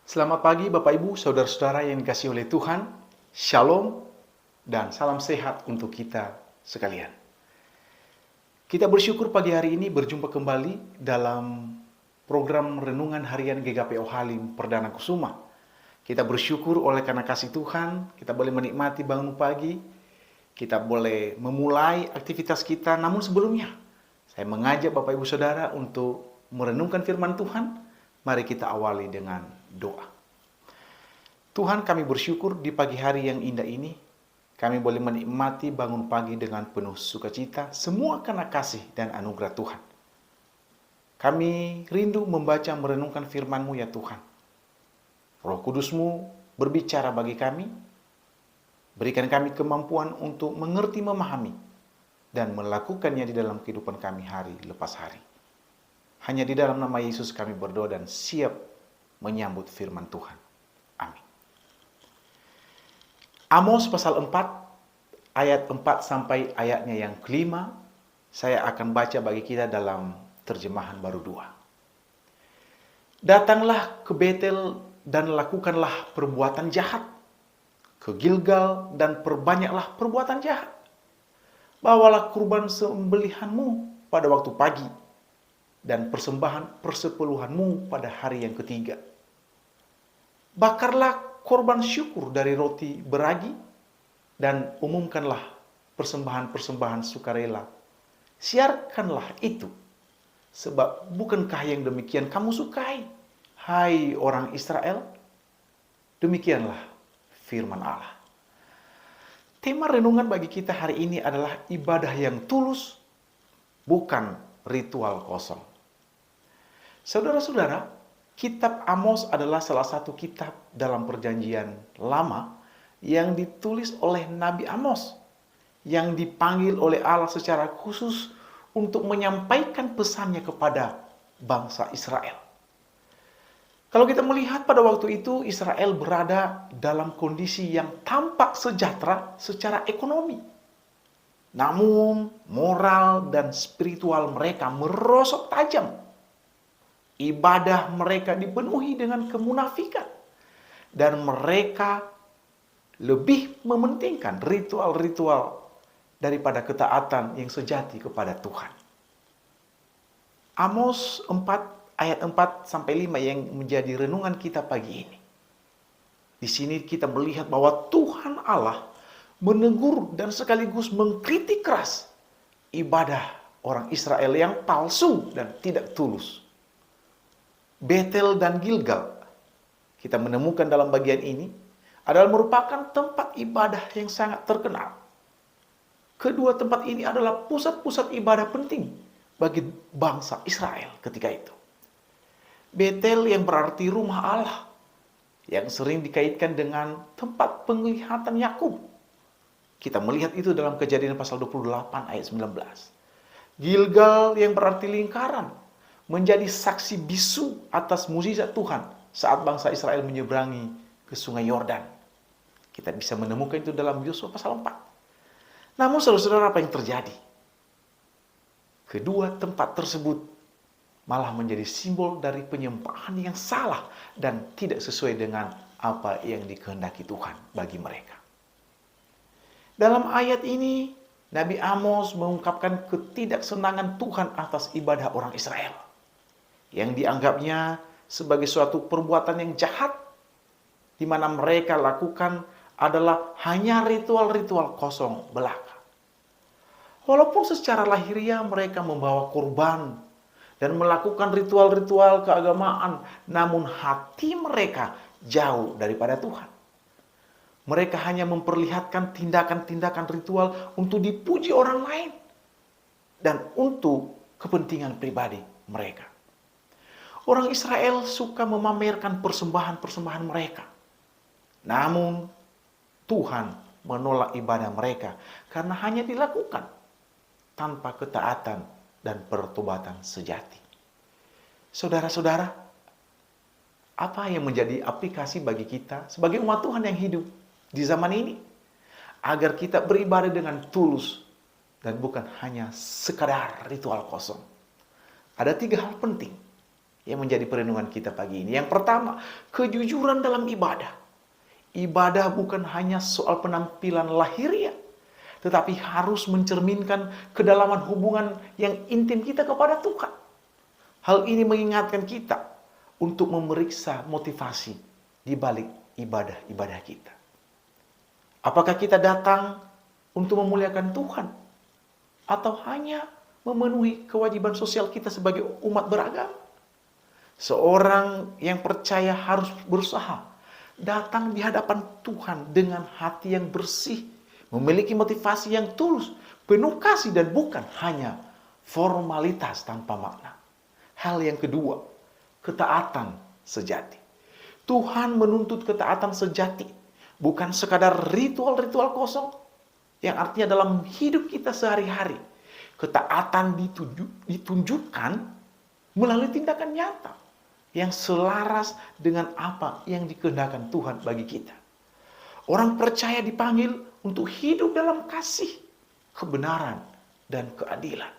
Selamat pagi Bapak Ibu, Saudara-saudara yang dikasihi oleh Tuhan. Shalom dan salam sehat untuk kita sekalian. Kita bersyukur pagi hari ini berjumpa kembali dalam program Renungan Harian GKPO Halim Perdana Kusuma. Kita bersyukur oleh karena kasih Tuhan, kita boleh menikmati bangun pagi, kita boleh memulai aktivitas kita. Namun sebelumnya, saya mengajak Bapak Ibu Saudara untuk merenungkan firman Tuhan. Mari kita awali dengan doa. Tuhan, kami bersyukur di pagi hari yang indah ini, kami boleh menikmati bangun pagi dengan penuh sukacita, semua karena kasih dan anugerah Tuhan. Kami rindu membaca merenungkan firman-Mu ya Tuhan. Roh Kudus-Mu berbicara bagi kami, berikan kami kemampuan untuk mengerti, memahami, dan melakukannya di dalam kehidupan kami hari lepas hari. Hanya di dalam nama Yesus kami berdoa dan siap menyambut firman Tuhan. Amin. Amos pasal 4, ayat 4 sampai ayatnya yang kelima, saya akan baca bagi kita dalam terjemahan baru 2. Datanglah ke Betel dan lakukanlah perbuatan jahat. Ke Gilgal dan perbanyaklah perbuatan jahat. Bawalah kurban sembelihanmu pada waktu pagi dan persembahan persepuluhanmu pada hari yang ketiga. Bakarlah korban syukur dari roti beragi dan umumkanlah persembahan-persembahan sukarela. Siarkanlah itu, sebab bukankah yang demikian kamu sukai, hai orang Israel? Demikianlah firman Allah. Tema renungan bagi kita hari ini adalah ibadah yang tulus, bukan ritual kosong. Saudara-saudara, kitab Amos adalah salah satu kitab dalam perjanjian lama yang ditulis oleh Nabi Amos, yang dipanggil oleh Allah secara khusus untuk menyampaikan pesannya kepada bangsa Israel. Kalau kita melihat pada waktu itu, Israel berada dalam kondisi yang tampak sejahtera secara ekonomi. Namun, moral dan spiritual mereka merosot tajam. Ibadah mereka dipenuhi dengan kemunafikan. Dan mereka lebih mementingkan ritual-ritual daripada ketaatan yang sejati kepada Tuhan. Amos 4 ayat 4 sampai 5 yang menjadi renungan kita pagi ini. Di sini kita melihat bahwa Tuhan Allah menegur dan sekaligus mengkritik keras ibadah orang Israel yang palsu dan tidak tulus. Betel dan Gilgal, kita menemukan dalam bagian ini, adalah merupakan tempat ibadah yang sangat terkenal. Kedua tempat ini adalah pusat-pusat ibadah penting bagi bangsa Israel ketika itu. Betel yang berarti rumah Allah, yang sering dikaitkan dengan tempat penglihatan Yakub. Kita melihat itu dalam Kejadian pasal 28 ayat 19. Gilgal yang berarti lingkaran, menjadi saksi bisu atas mukjizat Tuhan saat bangsa Israel menyeberangi ke sungai Yordan. Kita bisa menemukan itu dalam Yosua pasal 4. Namun saudara-saudara, apa yang terjadi? Kedua tempat tersebut malah menjadi simbol dari penyembahan yang salah dan tidak sesuai dengan apa yang dikehendaki Tuhan bagi mereka. Dalam ayat ini, Nabi Amos mengungkapkan ketidaksenangan Tuhan atas ibadah orang Israel, yang dianggapnya sebagai suatu perbuatan yang jahat, di mana mereka lakukan adalah hanya ritual-ritual kosong belaka. Walaupun secara lahiriah mereka membawa kurban dan melakukan ritual-ritual keagamaan, namun hati mereka jauh daripada Tuhan. Mereka hanya memperlihatkan tindakan-tindakan ritual untuk dipuji orang lain dan untuk kepentingan pribadi mereka. Orang Israel suka memamerkan persembahan-persembahan mereka. Namun, Tuhan menolak ibadah mereka karena hanya dilakukan tanpa ketaatan dan pertobatan sejati. Saudara-saudara, apa yang menjadi aplikasi bagi kita sebagai umat Tuhan yang hidup di zaman ini? Agar kita beribadah dengan tulus dan bukan hanya sekadar ritual kosong. Ada 3 hal penting yang menjadi perenungan kita pagi ini. Yang pertama, kejujuran dalam ibadah. Ibadah bukan hanya soal penampilan lahiriah, tetapi harus mencerminkan kedalaman hubungan yang intim kita kepada Tuhan. Hal ini mengingatkan kita untuk memeriksa motivasi di balik ibadah-ibadah kita. Apakah kita datang untuk memuliakan Tuhan, atau hanya memenuhi kewajiban sosial kita sebagai umat beragama? Seorang yang percaya harus berusaha datang di hadapan Tuhan dengan hati yang bersih, memiliki motivasi yang tulus, penuh kasih, dan bukan hanya formalitas tanpa makna. Hal yang kedua, ketaatan sejati. Tuhan menuntut ketaatan sejati, bukan sekadar ritual-ritual kosong, yang artinya dalam hidup kita sehari-hari. Ketaatan ditunjukkan melalui tindakan nyata yang selaras dengan apa yang dikehendakkan Tuhan bagi kita. Orang percaya dipanggil untuk hidup dalam kasih, kebenaran, dan keadilan.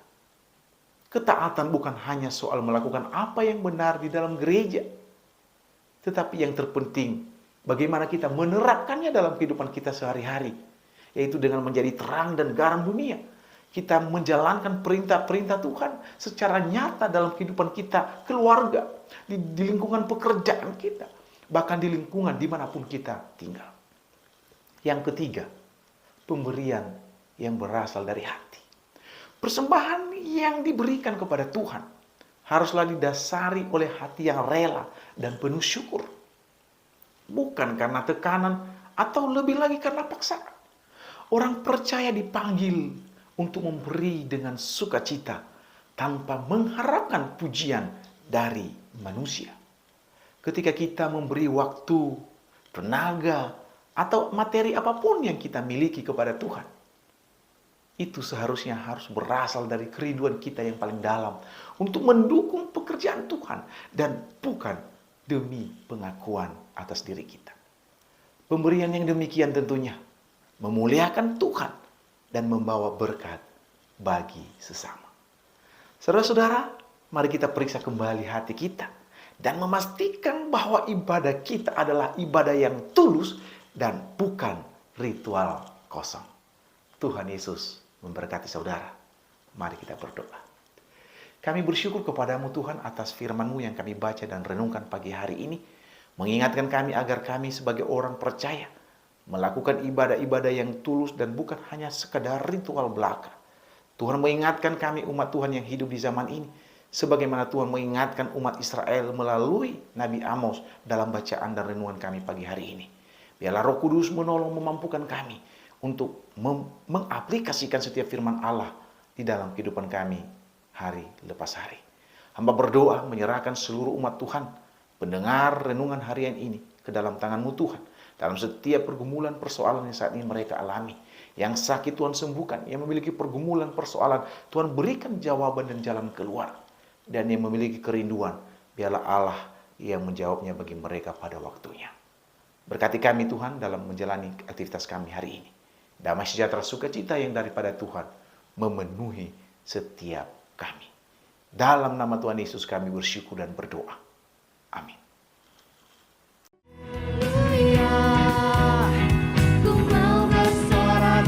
Ketaatan bukan hanya soal melakukan apa yang benar di dalam gereja, tetapi yang terpenting, bagaimana kita menerapkannya dalam kehidupan kita sehari-hari, yaitu dengan menjadi terang dan garam dunia. Kita menjalankan perintah-perintah Tuhan secara nyata dalam kehidupan kita, keluarga, di lingkungan pekerjaan kita, bahkan di lingkungan dimanapun kita tinggal. Yang ketiga, pemberian yang berasal dari hati. Persembahan yang diberikan kepada Tuhan haruslah didasari oleh hati yang rela dan penuh syukur. Bukan karena tekanan atau lebih lagi karena paksaan. Orang percaya dipanggil untuk memberi dengan sukacita tanpa mengharapkan pujian dari manusia. Ketika kita memberi waktu, tenaga, atau materi apapun yang kita miliki kepada Tuhan, itu seharusnya harus berasal dari kerinduan kita yang paling dalam untuk mendukung pekerjaan Tuhan dan bukan demi pengakuan atas diri kita. Pemberian yang demikian tentunya memuliakan Tuhan dan membawa berkat bagi sesama. Saudara-saudara, mari kita periksa kembali hati kita dan memastikan bahwa ibadah kita adalah ibadah yang tulus dan bukan ritual kosong. Tuhan Yesus memberkati saudara. Mari kita berdoa. Kami bersyukur kepadamu Tuhan atas firman-Mu yang kami baca dan renungkan pagi hari ini, mengingatkan kami agar kami sebagai orang percaya melakukan ibadah-ibadah yang tulus dan bukan hanya sekedar ritual belaka. Tuhan mengingatkan kami umat Tuhan yang hidup di zaman ini, sebagaimana Tuhan mengingatkan umat Israel melalui Nabi Amos dalam bacaan dan renungan kami pagi hari ini. Biarlah Roh Kudus menolong memampukan kami untuk mengaplikasikan setiap firman Allah di dalam kehidupan kami hari lepas hari. Hamba berdoa menyerahkan seluruh umat Tuhan, pendengar renungan harian ini ke dalam tangan-Mu Tuhan. Dalam setiap pergumulan persoalan yang saat ini mereka alami. Yang sakit Tuhan sembuhkan. Yang memiliki pergumulan persoalan, Tuhan berikan jawaban dan jalan keluar. Dan yang memiliki kerinduan, biarlah Allah yang menjawabnya bagi mereka pada waktunya. Berkati kami Tuhan dalam menjalani aktivitas kami hari ini. Damai sejahtera sukacita yang daripada Tuhan memenuhi setiap kami. Dalam nama Tuhan Yesus kami bersyukur dan berdoa. Amin. Ku mau bersorak